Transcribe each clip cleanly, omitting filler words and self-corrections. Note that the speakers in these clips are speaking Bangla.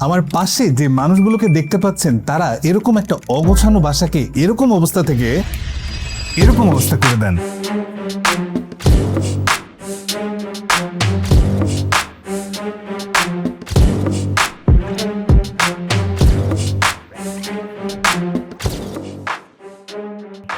আমার পাশে যে মানুষগুলোকে দেখতে পাচ্ছেন তারা এরকম একটা অগোছানো বাসাকে এরকম অবস্থা থেকে এরকম অবস্থা করে দেন।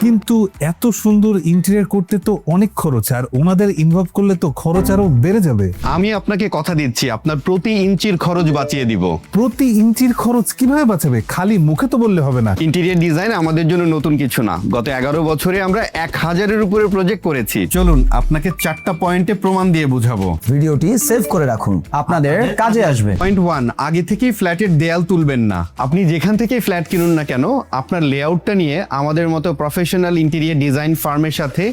কিন্তু এত সুন্দর ইন্টেরিয়র করতে তো অনেক খরচ, আর ওনাদের ইনভলভ করলে তো খরচ আরো বেড়ে যাবে। আমি আপনাকে কথা দিচ্ছি আপনার প্রতি ইঞ্চির খরচ বাঁচিয়ে দিব। প্রতি ইঞ্চির খরচ কিভাবে বাঁচাবে? খালি মুখে তো বললে হবে না। ইন্টেরিয়র ডিজাইন আমাদের জন্য নতুন কিছু না, গত 11 বছরে আমরা 1000-এর উপরে প্রজেক্ট করেছি। চলুন আপনাকে 4টা পয়েন্টে প্রমাণ দিয়ে বুঝাবো। ভিডিওটি সেভ করে রাখুন, আপনাদের কাজে আসবে। পয়েন্ট 1, আগে থেকেই ফ্ল্যাটের দেয়াল তুলবেন না। আপনি যেখান থেকে ফ্ল্যাট কিনুন না কেন, আপনার লেআউটটা নিয়ে আমাদের মতো প্রফেশনাল ইন্টেরিয়র ডিজাইন ফার্মের সাথে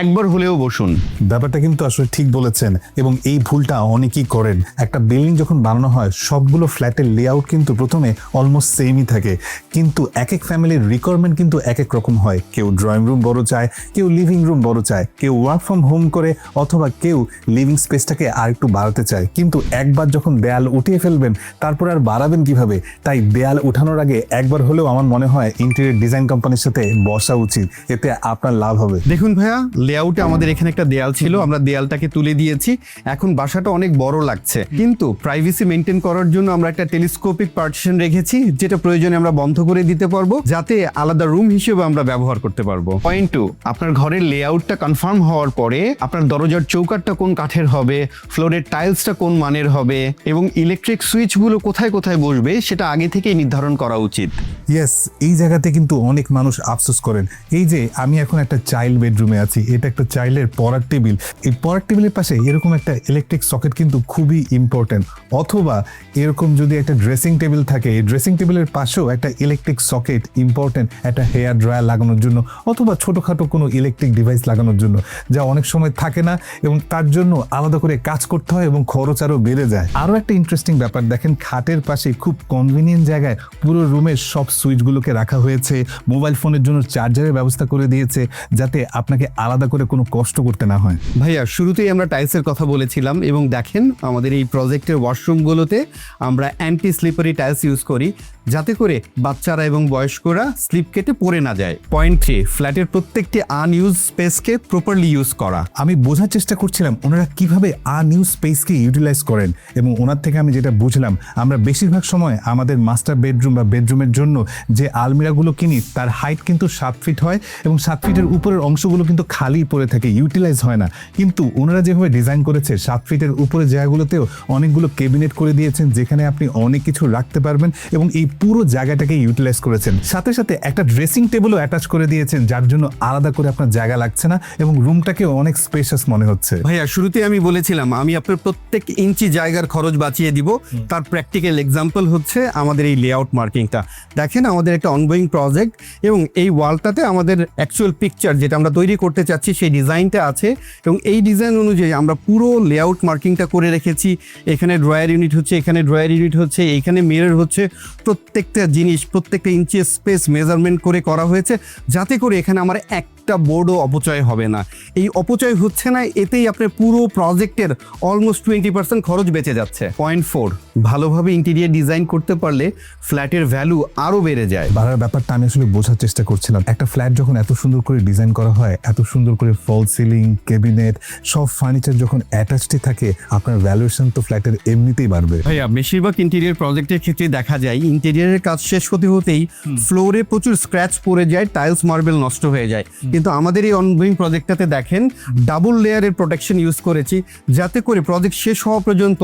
একবার হলেও বসুন। ব্যাপারটা কিন্তু আসলে ঠিক বলেছেন, এবং এই ভুলটা অনেকেই করেন। একটা বিল্ডিং যখন বানানো হয় সবগুলো ফ্ল্যাটের লেআউট কিন্তু প্রথমে অলমোস্ট সেমই থাকে, কিন্তু এক এক ফ্যামিলির রিকোয়ারমেন্ট কিন্তু এক এক রকম হয়। কেউ ড্রয়িং রুম বড় চায়, কেউ লিভিং রুম বড় চায়, কেউ ওয়ার্ক ফ্রম হোম করে, অথবা কেউ লিভিং স্পেসটাকে আর একটু বাড়াতে চায়। কিন্তু একবার যখন দেয়াল উঠিয়ে ফেলবেন তারপর আর বাড়াবেন কিভাবে? তাই দেয়াল উঠানোর আগে একবার হলেও আমার মনে হয় ইন্টেরিয়র ডিজাইন কোম্পানির সাথে বসা উচিত, এতে আপনার লাভ হবে। দেখুন ভাইয়া, লেআউটে আমাদের এখানে একটা দেয়াল ছিল, আমরা দেয়ালটাকে তুলে দিয়েছি। এখন বাসাটা অনেক বড় লাগছে, কিন্তু প্রাইভেসি মেনটেন করার জন্য আমরা একটা টেলিস্কোপিক পার্টিশন রেখেছি, যেটা প্রয়োজনে আমরা বন্ধ করে দিতে পারবো, যাতে আলাদা রুম হিসেবে আমরা ব্যবহার করতে পারবো। পয়েন্ট 2, আপনার ঘরের লেআউটটা কনফার্ম হওয়ার পরে আপনার দরজার চৌকাঠটা কোন কাঠের হবে, ফ্লোরের টাইলসটা কোন মানের হবে, এবং ইলেকট্রিক সুইচগুলো কোথায় কোথায় বসবে সেটা আগে থেকেই নির্ধারণ করা উচিত। ইয়েস, এই জায়গাতে কিন্তু অনেক মানুষ আফসোস করেন। এই যে আমি এখন একটা চাইল্ড বেডরুমে আছি, এটা একটা চাইল্ডের পড়ার টেবিল, এই পড়ার টেবিলের পাশে এরকম একটা ইলেকট্রিক সকেট কিন্তু খুবই ইম্পর্টেন্ট। অথবা এরকম যদি একটা ড্রেসিং টেবিল থাকে, এই ড্রেসিং টেবিলের পাশেও একটা ইলেকট্রিক সকেট ইম্পর্টেন্ট, একটা হেয়ার ড্রায়ার লাগানোর জন্য, অথবা ছোটোখাটো কোনো ইলেকট্রিক ডিভাইস লাগানোর জন্য, যা অনেক সময় থাকে না, এবং তার জন্য আলাদা করে কাজ করতে হয় এবং খরচ আরও বেড়ে যায়। আরও একটা ইন্টারেস্টিং ব্যাপার দেখেন, খাটের পাশে খুব কনভিনিয়েন্ট জায়গায় পুরো রুমের সব সুইচগুলোকে রাখা হয়েছে, মোবাইল ফোনের জন্য চার্জারের ব্যবস্থা করে দিয়েছে, যাতে আপনাকে আলাদা করে কোনো কষ্ট করতে না হয়। ভাইয়া, শুরুতেই আমরা টাইলসের কথা বলেছিলাম, এবং দেখেন আমাদের এই প্রজেক্টের ওয়াশরুমগুলোতে আমরা অ্যান্টি স্লিপারি টাইলস ইউজ করি, যাতে করে বাচ্চারা এবং বয়স্করা স্লিপ কেটে পড়ে না যায়। পয়েন্ট 3, ফ্ল্যাটের প্রত্যেকটি আনইউজ স্পেসকে প্রপারলি ইউজ করা। আমি বোঝার চেষ্টা করছিলাম ওনারা কিভাবে আনইউজ স্পেসকে ইউটিলাইজ করেন, এবং ওনার থেকে আমি যেটা বুঝলাম, আমরা বেশিরভাগ সময় আমাদের মাস্টার বেডরুম বা বেডরুমের জন্য যে আলমিরাগুলো কিনি তার হাইট কিন্তু 7 ফিট হয়, এবং 7 ফিটের উপরের অংশগুলো কিন্তু খালি পড়ে থাকে, ইউটিলাইজ হয় না। কিন্তু ওনারা যেভাবে ডিজাইন করেছে 7 ফিটের উপরে জায়গাগুলোতেও অনেকগুলো ক্যাবিনেট করে দিয়েছেন, যেখানে আপনি অনেক কিছু রাখতে পারবেন, এবং এই পুরো জায়গাটাকে ইউটিলাইজ করেছেন। সাথে সাথে একটা ড্রেসিং টেবিলও অ্যাটাচ করে দিয়েছেন, যার জন্য আলাদা করে আপনার জায়গা লাগছে না, এবং রুমটাকে অনেক স্পেশাস মনে হচ্ছে। ভাইয়া, শুরুতে আমি বলেছিলাম আমি আপনার প্রত্যেক ইঞ্চি জায়গার খরচ বাঁচিয়ে দিব। তার প্র্যাকটিক্যাল এক্সাম্পল হচ্ছে আমাদের এই লেআউট মার্কিংটা। দেখেন, আমাদের একটা অনগোয়িং প্রজেক্ট, এবং এই ওয়ালটাতে আমাদের অ্যাকচুয়াল পিকচার যেটা আমরা তৈরি করতে চাচ্ছি সেই ডিজাইনটা আছে, এবং এই ডিজাইন অনুযায়ী আমরা পুরো লেআউট মার্কিংটা করে রেখেছি। এখানে ড্রয়ার ইউনিট হচ্ছে, এখানে ড্রয়ার ইউনিট হচ্ছে, এইখানে মিরর হচ্ছে, প্রত্যেকটা জিনিস প্রত্যেকটা ইঞ্চি স্পেস মেজারমেন্ট করে করা হয়েছে, যাতে করে এখানে আমার একটা বোর্ডও অপচয় হবে না। এই অপচয় হচ্ছে না, এতেই আপনার পুরো প্রজেক্টের অলমোস্ট 20% খরচ বেঁচে যাচ্ছে। পয়েন্ট 4, ভালোভাবে ইন্টেরিয়র ডিজাইন করতে পারলে ফ্ল্যাটের ভ্যালু আরও বেড়ে যায়। বাড়ার ব্যাপারটা আমি আসলে বোঝার চেষ্টা করছিলাম। একটা ফ্ল্যাট যখন এত সুন্দর করে ডিজাইন করা হয়, এত সুন্দর করে ফল সিলিং, ক্যাবিনেট, সব ফার্নিচার যখন অ্যাটাচড থাকে, আপনার ভ্যালুয়েশন তো ফ্ল্যাটের এমনিতেই বাড়বে। ভাইয়া, বেশিরভাগ ইন্টেরিয়র প্রজেক্টের ক্ষেত্রে দেখা যায় ইন্টেরিয়রের কাজ শেষ হতে হতেই ফ্লোরে প্রচুর স্ক্র্যাচ পড়ে যায়, টাইলস মার্বেল নষ্ট হয়ে যায়। কিন্তু আমাদের এই অনগোয়িং প্রজেক্টটাতে দেখেন ডাবল লেয়ারের প্রোটেকশন ইউজ করেছি, যাতে করে প্রজেক্ট শেষ হওয়া পর্যন্ত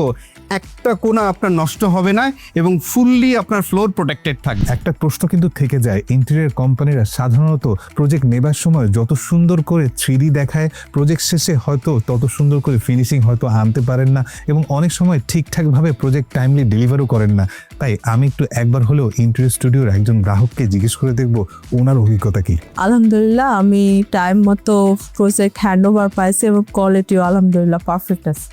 একটা কোণা আপনার নষ্ট হবে না, এবং ফুললি আপনার ফ্লোর প্রোটেক্টেড থাকবে। একটা প্রশ্ন কিন্তু থেকে যায়, ইন্টেরিয়র কোম্পানিরা সাধারণত প্রজেক্ট নেবার সময় যত সুন্দর করে 3D দেখায়, প্রজেক্ট শেষে হয়তো তত সুন্দর করে ফিনিশিং হয়তো আনতে পারেন না, এবং অনেক সময় ঠিকঠাকভাবে প্রজেক্ট টাইমলি ডেলিভারও করেন না। তাই আমি একটু একবার হলেও ইন্টেরিয়র স্টুডিওর একজন গ্রাহককে জিজ্ঞেস করে দেখবো ওনার অভিজ্ঞতা কি। আলহামদুলিল্লাহ, আমি টাইম মতো প্রজেক্ট হ্যান্ড ওভার পাইছি, এবং কোয়ালিটিও আলহামদুলিল্লাহ পারফেক্ট আছে।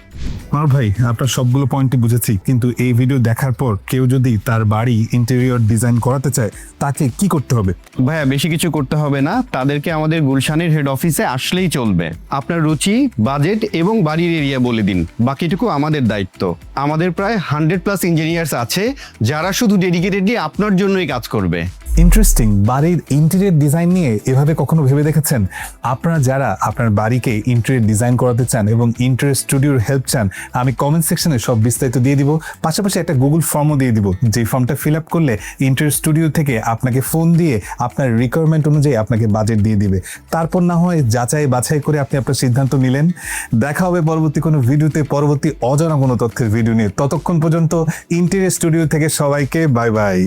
মারুফ ভাই, আপনার সবগুলো পয়েন্টই বুঝেছি, কিন্তু এই ভিডিও দেখার পর কেউ যদি তার বাড়ি ইন্টেরিয়র ডিজাইন করাতে চায় তাকে কি করতে হবে? ভাইয়া বেশি কিছু করতে হবে না, তাদেরকে আমাদের গুলশানের হেড অফিসে আসলেই চলবে। আপনার রুচি, বাজেট এবং বাড়ির এরিয়া বলে দিন, বাকিটুকু আমাদের দায়িত্ব। আমাদের প্রায় 100+ ইঞ্জিনিয়ার্স আছে যারা শুধু ডেডিকেটেডলি আপনার জন্যই কাজ করবে। ইন্টারেস্টিং। বাড়ির ইন্টেরিয়র ডিজাইন নিয়ে এভাবে কখনো ভেবে দেখেছেন? আপনারা যারা আপনার বাড়িকে ইন্টেরিয়র ডিজাইন করাতে চান এবং ইন্টেরিয়র স্টুডিওর হেল্প চান, আমি কমেন্ট সেকশনে সব বিস্তারিত দিয়ে দিব, পাশাপাশি একটা গুগল ফর্মও দিয়ে দিব। যে ফর্মটা ফিল আপ করলে ইন্টেরিয়র স্টুডিও থেকে আপনাকে ফোন দিয়ে আপনার রিকোয়ারমেন্ট অনুযায়ী আপনাকে বাজেট দিয়ে দিবে। তারপর না হয় যাচাই বাছাই করে আপনি আপনার সিদ্ধান্ত নিলেন। দেখা হবে পরবর্তী কোনো ভিডিওতে, পরবর্তী অজানা কোনো তথ্যের ভিডিও নিয়ে। ততক্ষণ পর্যন্ত ইন্টেরিয়র স্টুডিও থেকে সবাইকে বাই বাই।